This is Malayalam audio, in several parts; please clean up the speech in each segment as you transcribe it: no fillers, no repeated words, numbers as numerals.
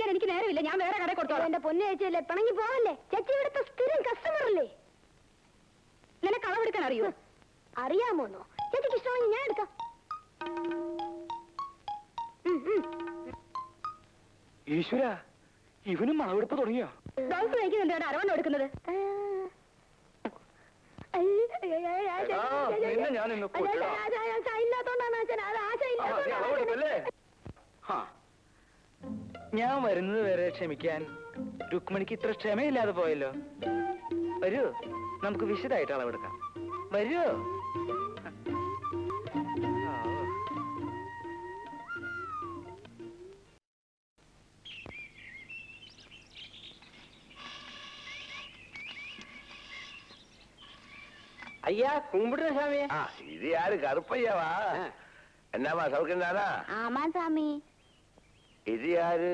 വിളിക്കാൻ എനിക്ക് നേരമില്ല. ഞാൻ വേറെ കടയിൽ കൊടുത്തോളാം. എന്റെ പൊന്നു ചേച്ചിയല്ലേ, പിണങ്ങി പോവല്ലേ? ചേച്ചി ഇവിടുത്തെ സ്ഥിരം കസ്റ്റമർ അല്ലേ? നിനക്ക് അളവെടുക്കാൻ അറിയോ? അറിയാമോന്നോ? ചേച്ചിക്ക് ഇഷ്ടമാണെങ്കിൽ ഞാൻ എടുക്കാം. ഈശ്വര, ഇവനും അളവെടുപ്പ് തുടങ്ങിയോ? ബ്ലൗസ് തയ്ക്കുന്നുണ്ട്, അരവണ്ണം എടുക്കുന്നത്. ഞാൻ വരുന്നത് വരെ ക്ഷമിക്കാൻ രുക്മിണിക്ക് ഇത്ര ക്ഷമയില്ലാതെ പോയല്ലോ. വരൂ, നമുക്ക് വിശദമായിട്ട് അളവെടുക്കാം. വരൂ. ஐயா கும்பிடுற சாமி. இது யாரு? கருப்பையாவா? என்னமா சவுக்கம் தானா? ஆமா சாமி. இது யாரு?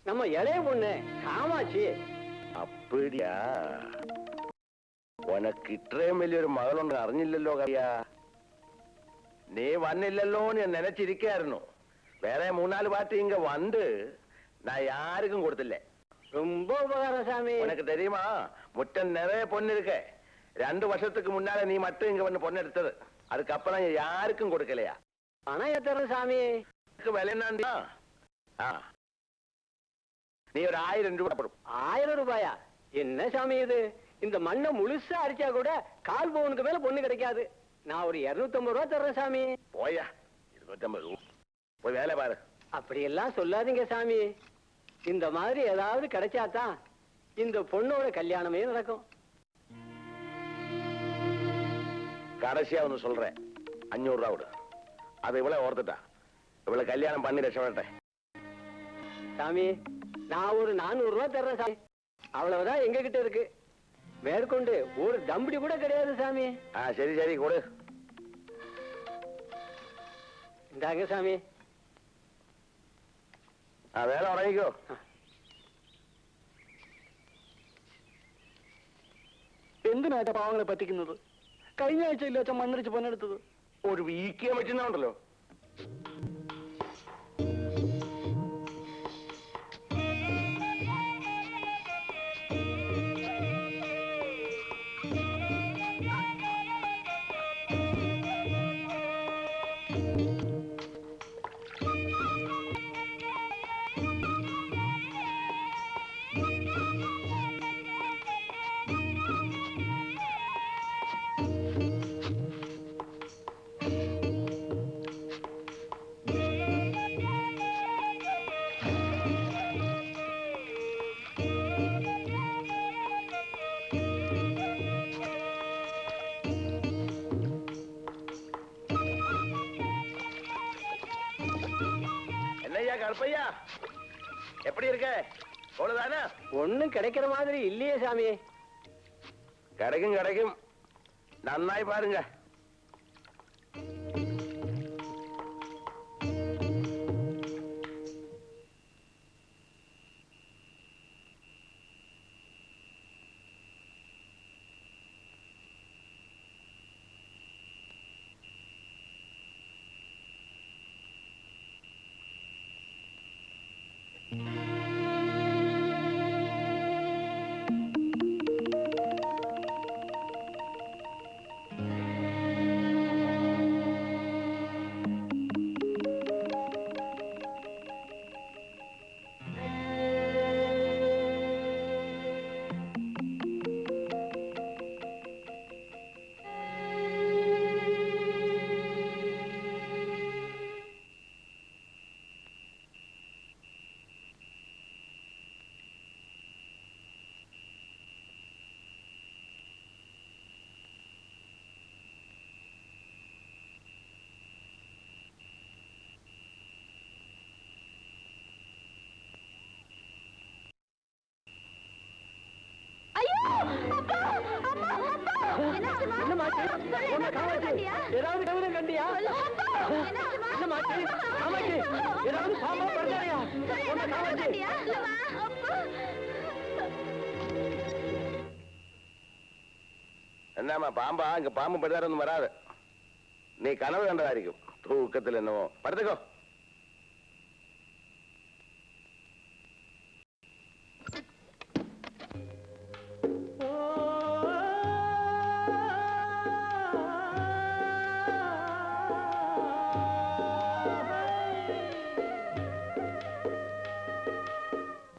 நம்ம இளைய பொண்ணு காமாட்சி. அப்படியா? உனக்கு இത്രയും വലിയൊരു മകളുണ്ട് അറിഞ്ഞില്ലല്ലോ കറിയാ. നീ വന്നില്ലല്ലോന്ന് ഞാൻ നിனைச்சிருக்காയിരുന്നു. വേറെ 3-4 പാർട്ടി ഇങ്ങ வந்து நான் யாருக்கும் கொடுத்தில்லை. ரொம்ப உபகாரம் சாமி. உனக்கு தெரியுமா, முட்டம் நிறைய பொண்ணு இருக்கு. 2 வருஷத்துக்கு முன்னால நீ மட்டும் இங்க வந்து பொண்ணு எடுத்தது. அதுக்கப்புறம் யாருக்கும் கொடுக்கலையா? பணம் எத்தனை சாமி? விலை என்ன? நீ ஒரு 1000 ரூபாய் போடும். 1000 ரூபாயா? என்ன சாமி இது? இந்த மண்ணை முழுசா அடிச்சா கூட 1/4 பவுனுக்கு மேல பொண்ணு கிடைக்காது. நான் ஒரு 250 ரூபாய் தர்றேன் சாமி. போயா, 250 போய் வேலை பாரு. அப்படி எல்லாம் சொல்லாதீங்க சாமி. இந்த மாதிரி ஏதாவது கிடைச்சாதான் இந்த பொண்ணோட கல்யாணமே நடக்கும். கடைசியா ஒண்ணு சொல்றேன், 500 ரூபாய் விடு. அது இவ்வளவு ஓர்த்துட்டா, இவ்வளவு கல்யாணம் பண்ணி ரசப்பட்டேன் சாமி. நான் ஒரு 400 ரூபாய் தர்றேன் சாமி. அவ்வளவுதான் எங்க கிட்ட இருக்கு. மேற்கொண்டு ஒரு தம்படி கூட கிடையாது சாமி. சரி சரி கொடு. இந்தாங்க சாமி. വേല ഉറങ്ങിക്കോ. എന്തിനാ പാവങ്ങളെ പറ്റിക്കുന്നത്? കഴിഞ്ഞ ആഴ്ചയില്ല അച്ഛൻ മണ്ണടിച്ച് പൊന്നെടുത്തത്. ഒരു വീക്കിയാൻ പറ്റുന്നുണ്ടല്ലോ. கருப்பையா, எப்படி இருக்க? அவ்வளவுதானா? ஒண்ணும் கிடைக்கிற மாதிரி இல்லையே சாமி. கிடைக்கும் கிடைக்கும், நன்னாய் பாருங்க. ஏதாவது கவிதை கண்டியா? ஏதாவது சாமா படுத்தாயா? என்னம்மா பாம்பா? இங்க பாம்பு படுத்தாரொന്നും வராது. நீ கனவு கண்டதாയിരിക്കും. தூக்கத்தில் என்னவோ. படுத்துக்கோ.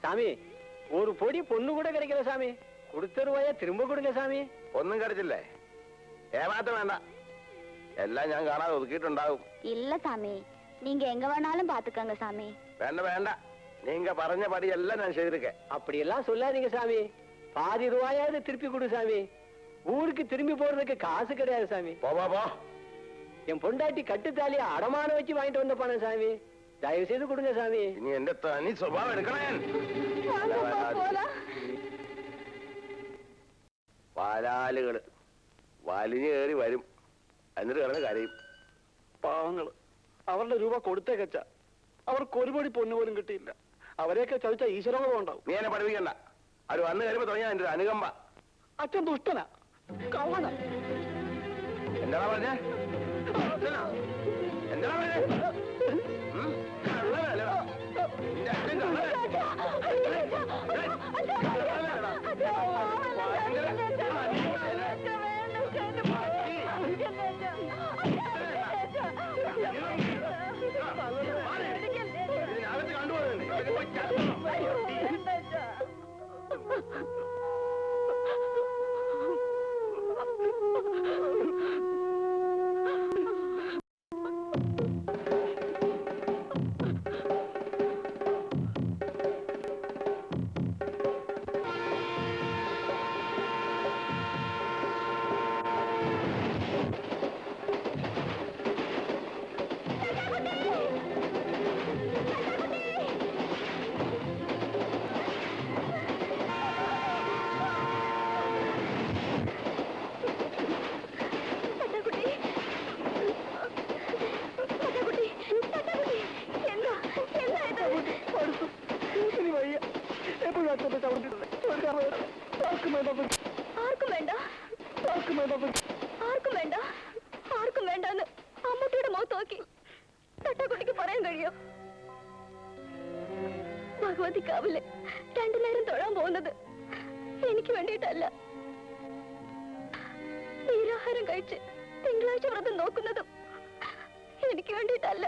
சாமி ஒரு பொடி பொண்ணு கூட கிடைக்கல சாமி. கொடுத்த ரூபாய திரும்ப கொடுங்க சாமி. ഒന്നും കിടച്ചില്ലേ? ഏമാറ്റം വേണ്ട, എല്ലാം ഞാൻ കാണാതെ ഒതുക്കിയിട്ടുണ്ടാവും. இல்ல சாமி, நீங்க எங்க வேணாலும் பாத்துக்கங்க சாமி. വേണ്ട വേണ്ട, നീങ്ക പറഞ്ഞ പടിയെല്ലാം ഞാൻ ചെയ്തിരിക്കേ. அப்படியெல்லாம் சொல்லாதீங்க சாமி. பாதி ரூபாயாவது திருப்பி கொடு சாமி. ஊருக்கு திரும்பி போறதுக்கு காசு கிடையாது சாமி. പോ പോ പോ. என் பொண்டாட்டி கட்டுத்தாலிய அடமானம் வச்சு வாங்கிட்டு வந்த பணம் சாமி. தயவு செய்து கொடுங்க சாமி. ഇനി എന്റെ തനി സ്വഭാവം എടുക്കണേ. പാലാലുകള് വലിഞ്ഞു കയറി വരും, എന്നിട്ട് കിടന്ന് കരയും. പാവങ്ങള് അവരുടെ രൂപ കൊടുത്തേക്കച്ച, അവർക്ക് ഒരു പടി പൊന്നു പോലും കിട്ടിയില്ല. അവരെയൊക്കെ ചതിച്ച ഈശ്വരങ്ങളും ഉണ്ടാവും. നീ എന്നെ പഠിപ്പിക്കണ്ട. അവർ വന്നു കയറിയപ്പോ തുടങ്ങിയ എന്റെ ഒരു അനുകമ്പ. അച്ഛൻ ദുഷ്ടനാ, കള്ളന. എന്താ പറഞ്ഞേ? എന്താ പറഞ്ഞേ? കള്ളനല്ലേ? നിന്റെ അച്ഛൻ കള്ളനാ? ഇതിനകത്ത് കണ്ടുപോകുന്നുണ്ട്. ആർക്കും വേണ്ട, ആർക്കും വേണ്ടെന്ന് അമ്മൂട്ടിയുടെ മുഖത്ത് നോക്കി തട്ടാക്കുട്ടിക്ക് പറയാൻ കഴിയോ? ഭഗവതിക്കാവില് രണ്ടു നേരം തൊഴാൻ പോകുന്നത് എനിക്ക് വേണ്ടിയിട്ടല്ല. നീരാഹാരം കഴിച്ച് തിങ്കളാഴ്ച വ്രതം നോക്കുന്നതും എനിക്ക് വേണ്ടിയിട്ടല്ല.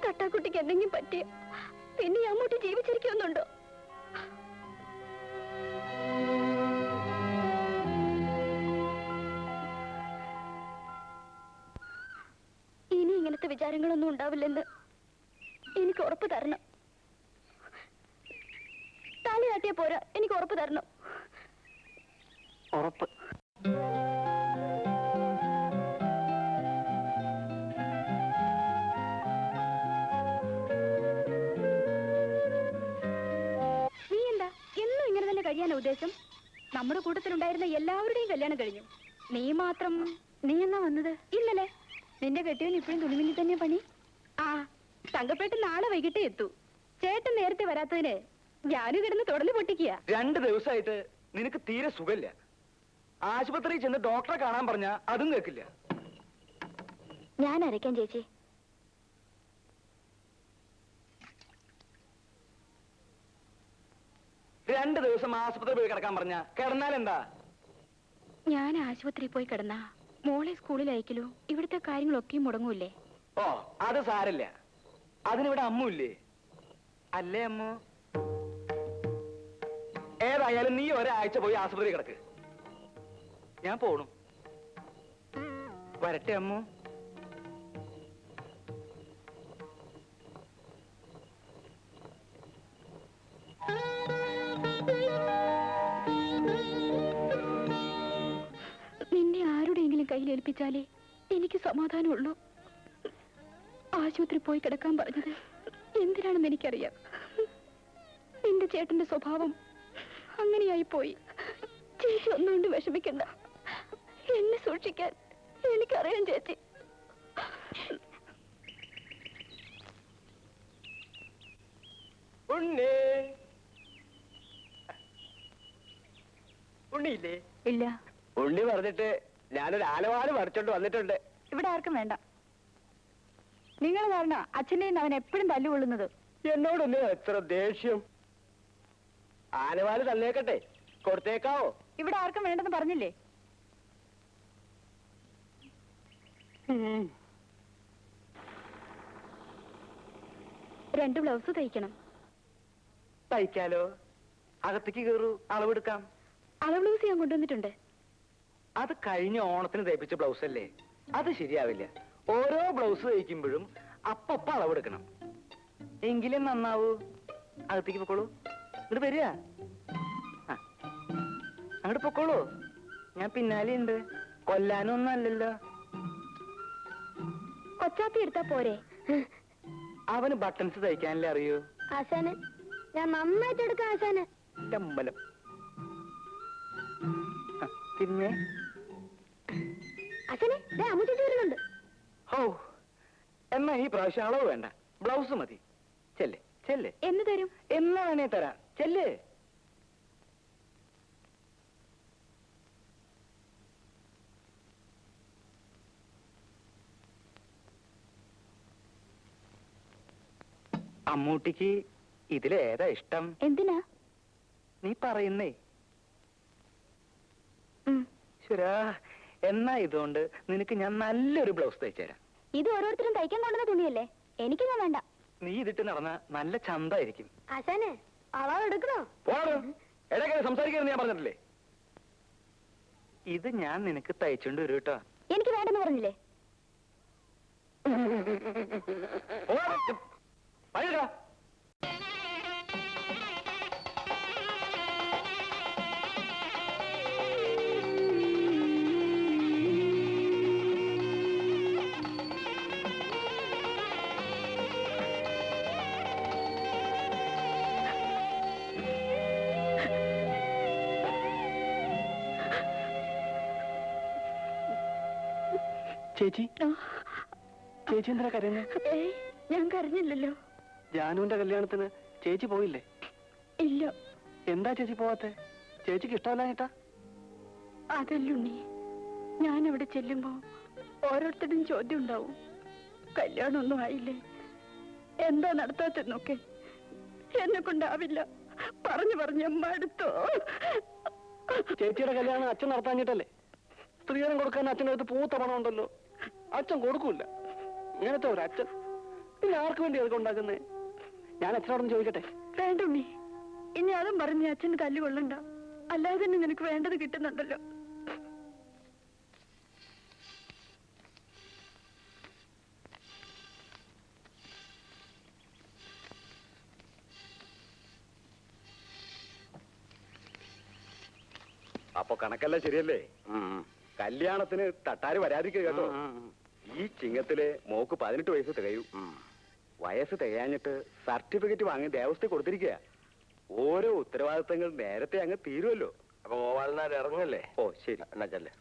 തട്ടാക്കുട്ടിക്ക് എന്തെങ്കിലും പറ്റിയ പിന്നെ ഈ അമ്മൂട്ടി ജീവിച്ചിരിക്കുന്നുണ്ടോ? ഇനി ഇങ്ങനത്തെ വിചാരങ്ങളൊന്നും ഉണ്ടാവില്ലെന്ന് എനിക്ക് ഉറപ്പ് തരണം. തലയാട്ടിയ പോരാ, എനിക്ക് ഉറപ്പ് തരണം. ഉറപ്പ്. നീ എന്താ എന്നും ഇങ്ങനെ തന്നെ കഴിയാനാ ഉദ്ദേശം? നമ്മുടെ കൂട്ടത്തിലുണ്ടായിരുന്ന എല്ലാവരുടെയും കല്യാണം കഴിഞ്ഞു. നീ മാത്രം. നീ എന്നാ വന്നത്? ഇന്നലെ. നിന്റെ കെട്ടിയവൻ ഇപ്പോഴും തുണിമില്ലി തന്നെ പണി. ആ, തങ്കപ്പേട്ട് നാളെ വൈകിട്ടേ എത്തൂ. ചേട്ടൻ നേരത്തെ വരാത്തതിന് ഞാനും കിടന്ന് തുടർന്ന് പൊട്ടിക്കുക. 2 ദിവസമായിട്ട് നിനക്ക് തീരെ സുഖമില്ല. ആശുപത്രിയിൽ ചെന്ന് ഡോക്ടറെ കാണാൻ പറഞ്ഞാ അതും കേൾക്കില്ല. ഞാൻ അരയ്ക്കാൻ ചേച്ചി. രണ്ട് ദിവസം ആശുപത്രി പോയി കിടക്കാൻ പറഞ്ഞാ കിടന്നാൽ എന്താ? ഞാൻ ആശുപത്രിയിൽ പോയി കിടന്നാ മോളെ സ്കൂളിൽ അയക്കലോ ഇവിടുത്തെ കാര്യങ്ങളൊക്കെയും മുടങ്ങൂല്ലേ? ഓ, അത് സാരല്ല. അതിനിവിടെ അമ്മുല്ലേ? അല്ലേ അമ്മു? ഏതായാലും നീ ഒരാഴ്ച പോയി ആശുപത്രി കിടക്ക്. ഞാൻ പോണു. വരട്ടെ അമ്മു. നിന്നെ ആരുടെയെങ്കിലും കയ്യിലേൽപ്പിച്ചാലേ എനിക്ക് സമാധാനമുള്ളൂ. ആശുപത്രി പോയി കിടക്കാൻ പറഞ്ഞത് എന്തിനാണെന്ന് എനിക്കറിയാം. നിന്റെ ചേട്ടന്റെ സ്വഭാവം അങ്ങനെയായി പോയി. ചേച്ചി ഒന്നുകൊണ്ട് വിഷമിക്കണ്ട. എന്നെ സൂക്ഷിക്കാൻ എനിക്കറിയാം ചേച്ചി. ഉണ്ണി ഉണ്ണിയില്ലേ? ഇല്ല. ഉണ്ണി പറഞ്ഞിട്ട് ഞാനൊരു ആലവാല് മറിച്ചോണ്ട് വന്നിട്ടുണ്ട്. ഇവിടെ ആർക്കും വേണ്ട. നിങ്ങൾ കാരണം അച്ഛനെയും അവൻ എപ്പോഴും തല്ലുകൊള്ളുന്നത്. എന്നോടൊന്ന് എത്ര ദേഷ്യം. ആലവാല് തന്നേക്കട്ടെ, കൊടുത്തേക്കാവോ? ഇവിടെ ആർക്കും വേണ്ടെന്ന് പറഞ്ഞില്ലേ? 2 ബ്ലൗസ് തയ്ക്കണം. തയ്ക്കാലോ? അകത്തേക്ക് കയറൂ, അളവെടുക്കാം. അളവ് ബ്ലൗസ് ഞാൻ കൊണ്ടുവന്നിട്ടുണ്ട്. അത് കഴിഞ്ഞ ഓണത്തിന് തയ്പ്പിച്ച ബ്ലൗസ് അല്ലേ, അത് ശരിയാവില്ല. ഓരോ ബ്ലൗസ് തയ്ക്കുമ്പോഴും അപ്പപ്പ അളവെടുക്കണം, എങ്കിലും നന്നാവൂ. അകത്തേക്ക് പൊക്കോളൂ, ഇങ്ങോട്ട് വരിക. അങ്ങോട്ട് പൊക്കോളൂ, ഞാൻ പിന്നാലെ ഉണ്ട്. കൊല്ലാനൊന്നും അല്ലല്ലോ. കൊച്ചാപ്പി എടുത്താ പോരെ? അവന് ബട്ടൺസ് തയ്ക്കാനല്ലേ അറിയൂ. ആശാന് ഞാൻ നന്നായിട്ട് എടുക്കാം ആശാന്. അമ്പലം പിന്നെ ആശാനെ അമ്മ വരുന്നുണ്ട്. ഓ, എന്നാ ഈ പ്രാവശ്യം അളവ് വേണ്ട, ബ്ലൗസ് മതി. ചെല്ലേ ചെല്ലേ. എന്ന് തരും? എന്നാ വേണേ തരാം, ചെല്ലേ. അമ്മൂട്ടിക്ക് ഇതിലേതാ ഇഷ്ടം? എന്തിനാ നീ പറയുന്നേ? ശരാ, എന്നാ ഇതുകൊണ്ട് നിനക്ക് ഞാൻ നല്ലൊരു ബ്ലൗസ് തയ്ച്ചു തരാം. ഇത് ഓരോരുത്തരും തയ്ക്കാൻ കൊണ്ടുവന്ന തുണിയല്ലേ, എനിക്കൊന്നും വേണ്ട. നീ ഇതിട്ട് നടന്ന നല്ല ചന്തായിരിക്കും. ആശാനെ അളവ് എടുക്കണോ? ഇടയ്ക്ക് സംസാരിക്കരുത് ഞാൻ പറഞ്ഞിട്ടില്ലേ. ഇത് ഞാൻ നിനക്ക് തയ്ച്ചോണ്ട് വരും കേട്ടോ. എനിക്ക് വേണ്ടെന്ന് പറഞ്ഞില്ലേ? ചേച്ചി, ചേച്ചി എന്തിനാ കരയുന്നത്? ഞാൻ കരഞ്ഞില്ലല്ലോ. ജാനുവിന്റെ കല്യാണത്തിന് ചേച്ചി പോയില്ലേ? ഇല്ല. എന്താ ചേച്ചി പോവാത്തെ? ചേച്ചിക്ക് ഇഷ്ടമല്ലാഞ്ഞിട്ടാ? അതല്ലുണ്ണി, ഞാൻ അവിടെ ചെല്ലുമ്പോ ഓരോരുത്തരും ചോദ്യം ഉണ്ടാവും. കല്യാണമൊന്നും ആയില്ലേ, എന്താ നടത്താത്തെന്നൊക്കെ. എന്നെ കൊണ്ടാവില്ല, പറഞ്ഞു മടുത്തോ. ചേച്ചിയുടെ കല്യാണം അച്ഛൻ നടത്താഞ്ഞിട്ടല്ലേ? സ്ത്രീധനം കൊടുക്കാൻ അച്ഛൻ്റെ അടുത്ത് പൂത്ത പണം ഉണ്ടല്ലോ, അച്ഛൻ കൊടുക്കൂല. ഇങ്ങനത്തെ ഒരു അച്ഛൻ പിന്നെ ആർക്ക് വേണ്ടി അതൊക്കെ ഉണ്ടാക്കുന്നേ? ഞാൻ അച്ഛനോടൊന്ന് ചോദിക്കട്ടെ? വേണ്ട ഉണ്ണി, ഇനി അതും പറഞ്ഞ് അച്ഛന് തല്ലുകൊള്ളണ്ട. അല്ലാതെ തന്നെ നിനക്ക് വേണ്ടത് കിട്ടുന്നുണ്ടല്ലോ. അപ്പൊ കണക്കെല്ലാം ശരിയല്ലേ? കല്യാണത്തിന് തട്ടാര് വരാതിരിക്കുക കേട്ടോ. ഈ ചിങ്ങത്തിലെ മോക്ക് 18 വയസ്സ് തികയും. വയസ്സ് തികയാഞ്ഞിട്ട് സർട്ടിഫിക്കറ്റ് വാങ്ങി ദേവസ്ഥ കൊടുത്തിരിക്കുക. ഓരോ ഉത്തരവാദിത്തങ്ങൾ നേരത്തെ അങ്ങ് തീരുമല്ലോ. അപ്പൊ ഗോപാലനാർ ഇറങ്ങല്ലേ? ഓ ശരി, എന്നാ ചെല്ലേ.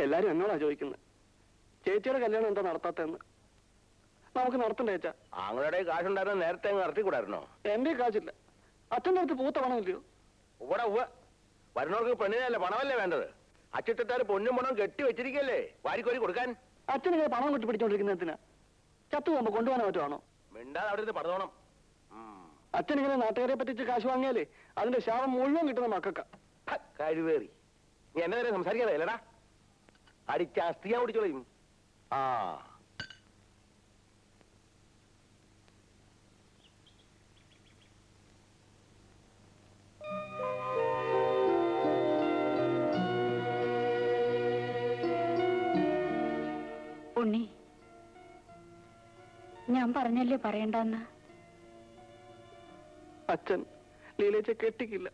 എല്ലാരും എന്നോടാ ചോദിക്കുന്നത്, ചേച്ചിയുടെ കല്യാണം എന്താ നടത്താത്തെന്ന്. നമുക്ക് നടത്തണ്ടേ ചേച്ചാ? ആങ്ങളുടെ കാശുണ്ടായിരുന്ന നേരത്തെ അങ്ങ് നടത്തിക്കൂടായിരുന്നോ? എന്റെ കാശില്ല, അച്ഛൻ്റെ അടുത്ത് പൂത്ത പണമില്ലയോ? വരുന്നവർക്ക് പെണ്ണിനല്ലേ പണമല്ലേ വേണ്ടത്? അച്ചിട്ടാര് പൊന്നും പണം കെട്ടി വെച്ചിരിക്കല്ലേ വാരിക്കോരി കൊടുക്കാൻ. അച്ഛനിങ്ങനെ പണം കൊട്ടി പിടിച്ചോണ്ടിരിക്കുന്നതിനാ? ചത്തു പോകുമ്പോ കൊണ്ടുപോകാൻ പറ്റുവാണോ? മിണ്ടാതെ അവിടെ നിന്ന് പറഞ്ഞോണം. അച്ഛനിങ്ങനെ നാട്ടുകാരെ പറ്റിച്ച് കാശ് വാങ്ങിയാലേ അതിന്റെ ശാപം മുഴുവൻ കിട്ടുന്ന മക്കൾക്കാ. കഴിവേറി, നീ എന്നെ നേരെ സംസാരിക്കാതെ അല്ലടാ, അടിച്ച അസ്ഥി ഞാൻ ഓടിച്ചോളയും. ആ ഉണ്ണി, ഞാൻ പറഞ്ഞല്ലേ പറയണ്ടെന്ന്. അച്ഛൻ ലീലേച്ച കെട്ടിക്കില്ല.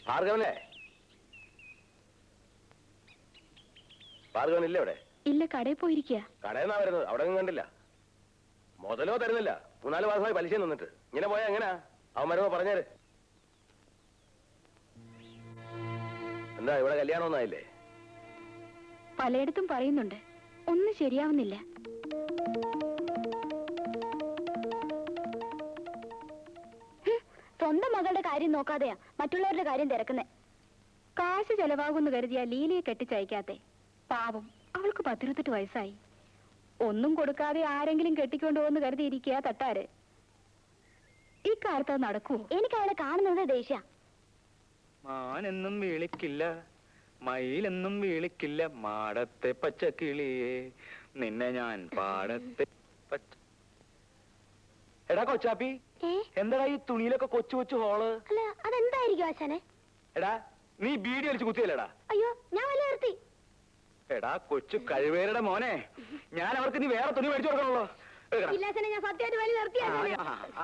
ഭാർഗവനല്ലേ? ഭാർഗവനില്ലേ അവിടെ? ഇല്ല, കടയിൽ പോയിരിക്കുക. കടയിൽ നിന്നാ വരുന്നത്, അവിടെ ഒന്നും കണ്ടില്ല. മുതലോ തരുന്നില്ല, 3-4 മാസമായി പലിശ നിന്നിട്ട്. ഇങ്ങനെ പോയാ എങ്ങനാ? അവൻ വരുമ്പോ പറഞ്ഞേര്. എന്താ ഇവിടെ കല്യാണം ഒന്നായില്ലേ? പലയിടത്തും പറയുന്നുണ്ട്, ഒന്നും ശരിയാവുന്നില്ല. സ്വന്തം മകളുടെ കാര്യം നോക്കാതെയാ മറ്റുള്ളവരുടെ കാര്യം തിരക്കുന്നേ. കാശ് ചെലവാകുമെന്ന് കരുതിയാ ലീലയെ കെട്ടിച്ചയക്കാത്തെ. പാവം, അവൾക്ക് 18 വയസ്സായി. ഒന്നും കൊടുക്കാതെ ആരെങ്കിലും കെട്ടിക്കൊണ്ടുപോകുന്ന കരുതിയിരിക്കുക തട്ടാര്. ഈ കാലത്ത് അത് നടക്കുവോ? എനിക്ക് അവളെ കാണുന്നത് ദേഷ്യ. മാനെന്നും വിളിക്കില്ല, മയിലെന്നും വിളിക്കില്ല, മാടത്തെ പച്ചക്കിളിയെ നിന്നെ ഞാൻ പാടത്തെ പച്ച. എടാ കൊച്ചാപ്പി, എന്താടാ ഈ തുണിയിലൊക്കെ കൊച്ചു കൊച്ചു ഹോള്? അല്ല അതെന്തായിരിക്കും ആശാനെ? എടാ നീ ബീഡി വലിച്ചു കുത്തിയല്ലേടാ? അയ്യോ ഞാൻ വല്ല നിർത്തി. എടാ കൊച്ചു കഴിവേരുടെ മോനെ, ഞാൻ അവർക്ക് നീ വേറെ തുണി മേടിച്ചു കൊടുക്കണല്ലോ. എടുക്കടാ. ഇല്ല ആശാനെ, ഞാൻ സത്യമായിട്ട് വലി നിർത്തി ആശാനെ.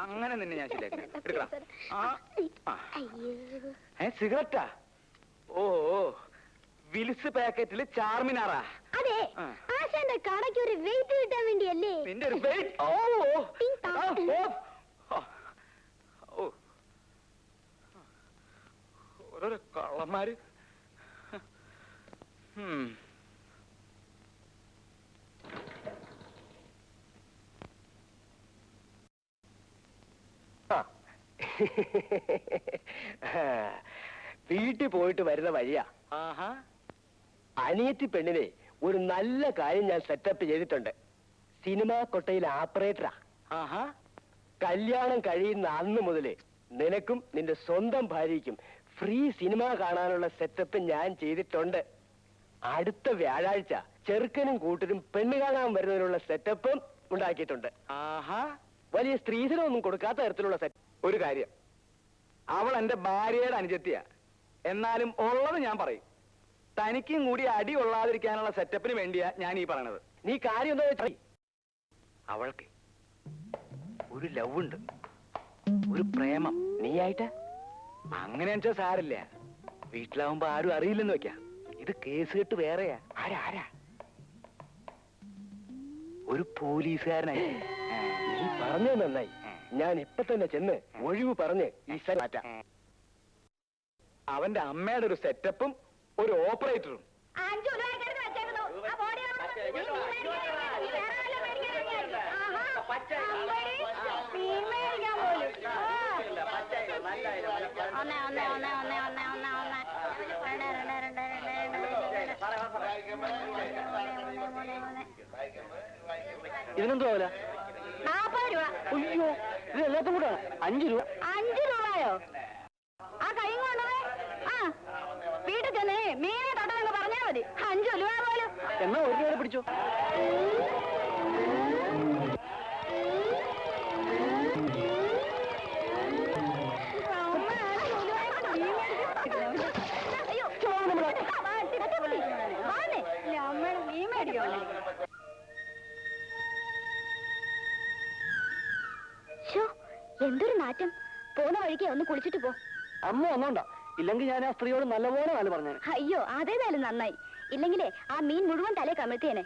അങ്ങനെ നിന്നെ ഞാൻ ശരിയാക്കി എടുക്കടാ. അയ്യോ. സിഗരറ്റാ? ഓ വിൽസ് പാക്കറ്റില് ചാർമിനാറാ? അതെ, ആശാന്റെ കടയ്ക്ക് ഒരു വെയിറ്റ് കിട്ടാൻ വേണ്ടിയല്ലേ? നിന്റെ ഒരു വെയിറ്റ്. ഓരോരോ കള്ളന്മാര്. വീട്ടിൽ പോയിട്ട് വരുന്ന വഴിയാ. ആഹാ. അനിയത്തി പെണ്ണിനെ ഒരു നല്ല കാര്യം ഞാൻ സെറ്റപ്പ് ചെയ്തിട്ടുണ്ട്. സിനിമാ കൊട്ടയിലെ ആപ്പറേറ്ററാ. ആഹാ. കല്യാണം കഴിയുന്ന അന്ന് മുതലേ നിനക്കും നിന്റെ സ്വന്തം ഭാര്യയ്ക്കും ഫ്രീ സിനിമ കാണാനുള്ള സെറ്റപ്പ് ഞാൻ ചെയ്തിട്ടുണ്ട്. അടുത്ത വ്യാഴാഴ്ച ചെറുക്കനും കൂട്ടരും പെണ്ണ് കാണാൻ വരുന്നതിനുള്ള സെറ്റപ്പും ഉണ്ടാക്കിയിട്ടുണ്ട്. ആഹാ. വലിയ സ്ത്രീധനമൊന്നും കൊടുക്കാത്ത തരത്തിലുള്ള സെറ്റ്. ഒരു കാര്യം, അവൾ എന്റെ ഭാര്യയുടെ അനുജത്തിയാ. എന്നാലും ഉള്ളത് ഞാൻ പറയും. തനിക്കും കൂടി അടി കൊള്ളാതിരിക്കാനുള്ള സെറ്റപ്പിന് വേണ്ടിയാ ഞാൻ ഈ പറയണത്. നീ കാര്യം എന്താ വെച്ചാൽ അവൾക്ക് ഒരു ലവ് ഉണ്ട്, ഒരു പ്രേമം. നീയായിട്ട് അങ്ങനെ വെച്ചാൽ സാരില്ല. വീട്ടിലാവുമ്പോ ആരും അറിയില്ലെന്ന് വെക്കാം. ഇത് കേസ് കെട്ട് വേറെയാ. ആരാ ആരാ ഒരു പോലീസുകാരനായി. നീ പറഞ്ഞത് നന്നായി. ഞാൻ ഇപ്പൊ തന്നെ ചെന്ന് ഒഴിവ് പറഞ്ഞ് ഈ സ്ഥലം മാറ്റാം. അവന്റെ അമ്മയുടെ ഒരു സെറ്റപ്പും ഒരു ഓപ്പറേറ്ററും. 5 രൂപ കരുതി വെച്ചേക്കുന്നു. ആ ബോഡി ഇതിനെന്തോ വില? 40 രൂപ. അയ്യോ, ഇത് എല്ലാത്തും കൂടെ 5 രൂപ. 5 രൂപയോ? ആ കൈ കൊണ്ടുപോയി വീട്ടിൽ ചെന്നേ മീനെ തട്ടെന്ന് പറഞ്ഞാൽ മതി. 5 രൂപ പോലും. എന്നാ ഒരു രൂപ പിടിച്ചോ. എന്തൊരു നാറ്റം. പോന്ന വഴിക്ക് ഒന്ന് കുളിച്ചിട്ട് പോ. അമ്മ വന്നോണ്ടാ, ഇല്ലെങ്കിൽ ഞാൻ ആ സ്ത്രീയോട് നല്ലപോലെ നാല് പറഞ്ഞു. അയ്യോ അതേതായാലും നന്നായി. ഇല്ലെങ്കിലേ ആ മീൻ മുഴുവൻ തലേ കമിഴ്ത്തിയേനെ.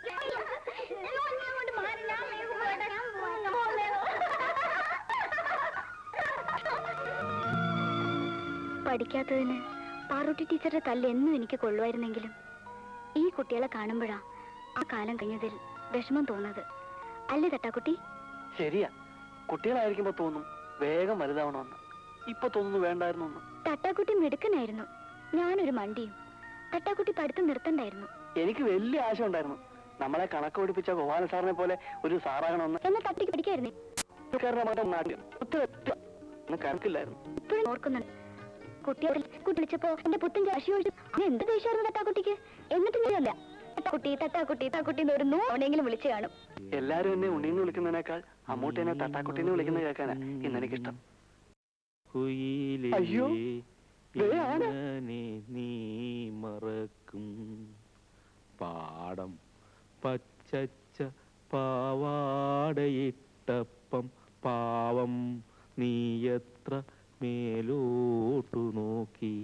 പഠിക്കാത്തതിന് പാറൂട്ടി ടീച്ചറുടെ തല്ല് എന്നും എനിക്ക് കൊള്ളുമായിരുന്നെങ്കിലും ഈ കുട്ടികളെ കാണുമ്പോഴാ ആ കാലം കഴിഞ്ഞതിൽ വിഷമം തോന്നുന്നത്. അല്ലേ തട്ടാക്കുട്ടി? ശരിയാ, കുട്ടികളായിരിക്കുമ്പോ തോന്നും വേഗം വലുതാവണമെന്ന്. ഇപ്പൊ തോന്നുന്നു വേണ്ടായിരുന്നു എന്ന്. തട്ടാക്കുട്ടി മിടുക്കനായിരുന്നു, ഞാനൊരു മണ്ടിയും. തട്ടാക്കുട്ടി പഠിത്തം നിർത്തണ്ടായിരുന്നു. എനിക്ക് വലിയ ആശ ഉണ്ടായിരുന്നു, നമ്മളെ കണക്ക് പഠിപ്പിച്ച ഗോപാല സാറിനെ പോലെ ഒരു സാറാകണമെന്ന്. എന്നെ തട്ടിക്ക് പഠിക്കായിരുന്നു. കണക്കില്ലായിരുന്നു. ഇപ്പോഴും ഓർക്കുന്നുണ്ട്. കുട്ടിയെ വിളിച്ചപ്പോ എന്റെ പുത്തൻ കാശി ഒഴിച്ചു. എന്ത് ദേഷ്യമായിരുന്നു തട്ടാക്കുട്ടിക്ക്. എന്നിട്ടും അല്ല തട്ടാക്കുട്ടി തട്ടാക്കുട്ടി തട്ടാക്കുട്ടി എന്ന് ഒരു 100 തവണയെങ്കിലും വിളിച്ചു കാണും. എല്ലാരും എന്നെ ഉണ്ണീന്ന് വിളിക്കുന്നതിനേക്കാൾ അമ്മൂട്ടി എന്നെ തട്ടാക്കുട്ടിന്ന് വിളിക്കുന്നത് കേൾക്കാനാ ഇന്നെനിക്കിഷ്ടം. അയ്യോ, നീ മറക്കും പാടം പച്ചച്ച പാവാടയിട്ടപ്പം പാവം നീ എത്ര മേലോട്ടു നോക്കി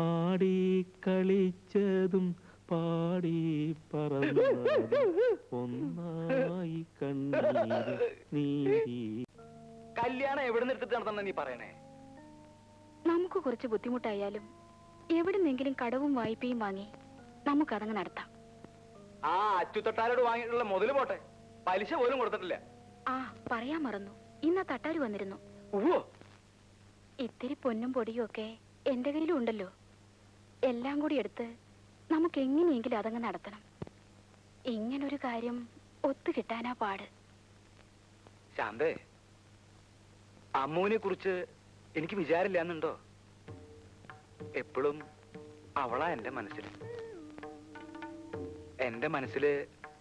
ആടി കളിച്ചതും പാടി പറന്നതും ഒന്നായി കണ്ണീര് നീതി. കല്യാണം എവിടെ നിന്ന് എടുത്തിട്ട് നടത്തണം നീ പറയണേ? നമുക്ക് കുറച്ച് ബുദ്ധിമുട്ടായാലും എവിടുന്നെങ്കിലും കടവും വായ്പയും വാങ്ങി നമുക്കതങ്ങ് നടത്താം. ആ അച്ചുതൊട്ടാരോട് വാങ്ങിയിട്ടുള്ള മുതല് പോട്ടെ, പലിശ പോലും കൊടുത്തിട്ടില്ല. ആ പറയാൻ മറന്നു, ഇന്ന് ആ തട്ടാര് വന്നിരുന്നു. ഉവ്വോ. ഇത്തിരി പൊന്നും പൊടിയും ഒക്കെ എന്റെ കയ്യിലും ഉണ്ടല്ലോ. എല്ലാം കൂടി എടുത്ത് നമുക്ക് എങ്ങനെയെങ്കിലും അതങ്ങ് നടത്തണം. ഇങ്ങനൊരു കാര്യം ഒത്തു കിട്ടാനാ പാട്. ശാന്തേ, അമ്മൂനെ കുറിച്ച് എനിക്ക് വിചാരില്ല എന്നുണ്ടോ? എപ്പോഴും അവളാ എന്റെ മനസ്സിൽ. എന്റെ മനസ്സില്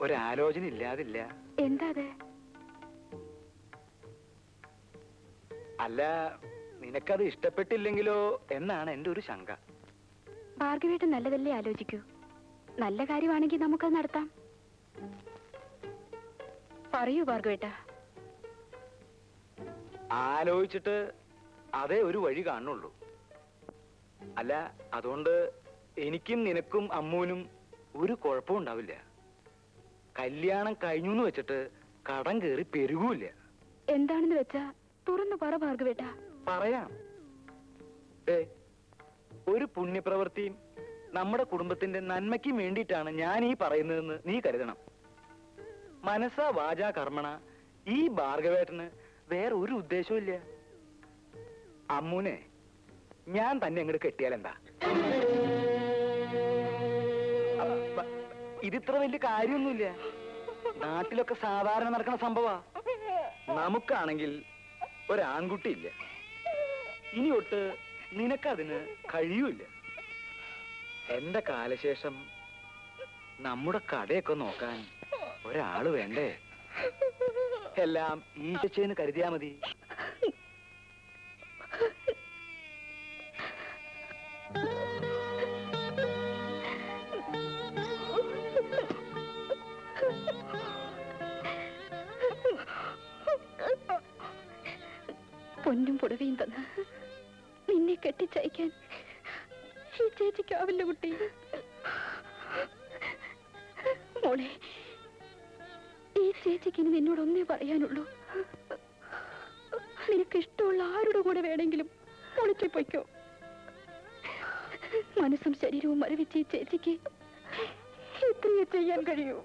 ഒരാലോചന ഇല്ലാതില്ല. എന്താ അത്? അല്ല, നിനക്കത് ഇഷ്ടപ്പെട്ടില്ലെങ്കിലോ എന്നാണ് എന്റെ ഒരു ശങ്ക. ഭാർഗവേട്ടൻ നല്ലതല്ലേ ആലോചിക്കൂ. നല്ല കാര്യമാണെങ്കിൽ നമുക്കത് നടത്താം. പറയൂ ഭാർഗവേട്ട. ആലോചിച്ചിട്ട് അതേ ഒരു വഴി കാണുള്ളൂ. അല്ല, അതുകൊണ്ട് എനിക്കും നിനക്കും അമ്മൂനും ഒരു കുഴപ്പവും ഉണ്ടാവില്ല. കല്യാണം കഴിഞ്ഞു എന്ന് വെച്ചിട്ട് കടം കയറി പെരുകൂല്ല. എന്താണെന്ന് വെച്ചാ തുറന്നു പറ ഭാർഗവേട്ട. പറയാം. ഒരു പുണ്യപ്രവൃത്തിയും നമ്മുടെ കുടുംബത്തിന്റെ നന്മയ്ക്ക് വേണ്ടിയിട്ടാണ് ഞാൻ ഈ പറയുന്നതെന്ന് നീ കരുതണം. മനസ്സാ വാചാ കർമ്മണ ഈ ഭാർഗവേട്ടന് വേറെ ഒരു ഉദ്ദേശവും ഇല്ല. അമ്മൂനെ ഞാൻ തന്നെ അങ്ങോട്ട് കെട്ടിയാൽ എന്താ? ഇതിത്ര വലിയ കാര്യമൊന്നുമില്ല. നാട്ടിലൊക്കെ സാധാരണ നടക്കുന്ന സംഭവാ. നമുക്കാണെങ്കിൽ ഒരാൺകുട്ടിയില്ല. ഇനി തൊട്ട് നിനക്കതിന് കഴിയൂല. എന്റെ കാലശേഷം നമ്മുടെ കടയൊക്കെ നോക്കാൻ ഒരാള് വേണ്ടേ? എല്ലാം ഈശച്ചേന്ന് കരുതിയാ മതി. പൊന്നും പുടവയും തന്ന് നിന്നെ കെട്ടിച്ചയക്കാൻ ഈ ചേച്ചിക്കാവില്ല കുട്ടി. മോളെ, ഈ ചേച്ചിക്ക് ഇനി നിന്നോടൊന്നേ പറയാനുള്ളൂ. നിനക്ക് ഇഷ്ടമുള്ള ആരുടെ കൂടെ വേണമെങ്കിലും ഒളിച്ചു പൊയ്ക്കോ. മനസ്സും ശരീരവും മരവിച്ച് ഈ ചേച്ചിക്ക് ഇത്രയേ ചെയ്യാൻ കഴിയൂ.